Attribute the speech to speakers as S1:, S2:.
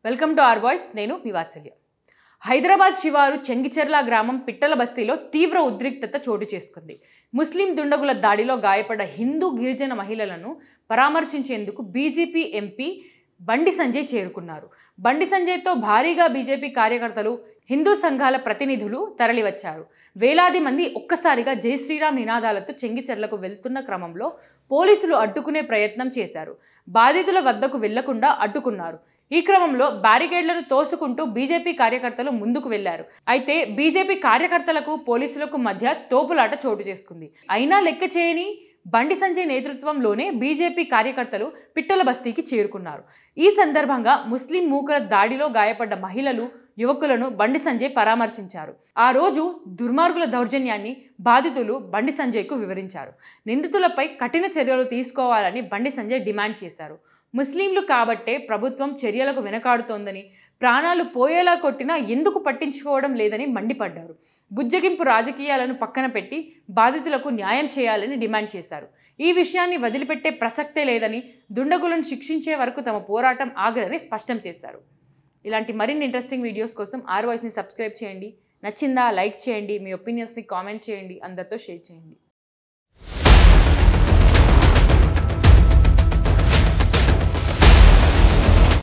S1: Welcome to are voice. నేను మీ వాత్సల్య. హైదరాబాద్ శివారు చెంగిచెర్ల గ్రామం పిట్టల బస్తీలో తీవ్ర ఉద్రిక్తత చోటు చేసుకుంది. ముస్లిం దుండగుల దాడిలో గాయపడ్డ హిందూ గిరిజన మహిళలను పరామర్శించేందుకు బీజేపీ ఎంపీ బండి సంజయ్ చేరుకున్నారు. బండి సంజయ్తో భారీగా బీజేపీ కార్యకర్తలు, హిందూ సంఘాల ప్రతినిధులు తరలివచ్చారు. వేలాది మంది ఒక్కసారిగా జై శ్రీరామ్ నినాదాలతో చెంగిచెర్లకు వెళ్తున్న క్రమంలో పోలీసులు అడ్డుకునే ప్రయత్నం చేశారు. బాధితుల వద్దకు వెళ్లకుండా అడ్డుకున్నారు. ఈ క్రమంలో బ్యారికేడ్లను తోసుకుంటూ బీజేపీ కార్యకర్తలు ముందుకు వెళ్లారు. అయితే బీజేపీ కార్యకర్తలకు పోలీసులకు మధ్య తోపులాట చోటు చేసుకుంది. అయినా లెక్క చేయని బండి సంజయ్ నేతృత్వంలోనే బీజేపీ కార్యకర్తలు పిట్టల బస్తీకి చేరుకున్నారు. ఈ సందర్భంగా ముస్లిం మూకల దాడిలో గాయపడ్డ మహిళలు, యువకులను బండి సంజయ్ పరామర్శించారు. ఆ రోజు దుర్మార్గుల దౌర్జన్యాన్ని బాధితులు బండి సంజయ్కు వివరించారు. నిందితులపై కఠిన చర్యలు తీసుకోవాలని బండి సంజయ్ డిమాండ్ చేశారు. ముస్లింలు కాబట్టే ప్రభుత్వం చర్యలకు వెనకాడుతోందని, ప్రాణాలు పోయేలా కొట్టినా ఎందుకు పట్టించుకోవడం లేదని మండిపడ్డారు. బుజ్జగింపు రాజకీయాలను పక్కన పెట్టి బాధితులకు న్యాయం చేయాలని డిమాండ్ చేశారు. ఈ విషయాన్ని వదిలిపెట్టే ప్రసక్తే లేదని, దుండగులను శిక్షించే వరకు తమ పోరాటం ఆగదని స్పష్టం చేశారు. ఇలాంటి మరిన్ని ఇంట్రెస్టింగ్ వీడియోస్ కోసం ఆర్ వాయిస్ని సబ్స్క్రైబ్ చేయండి. నచ్చిందా లైక్ చేయండి, మీ ఒపీనియన్స్ని కామెంట్ చేయండి, అందరితో షేర్ చేయండి.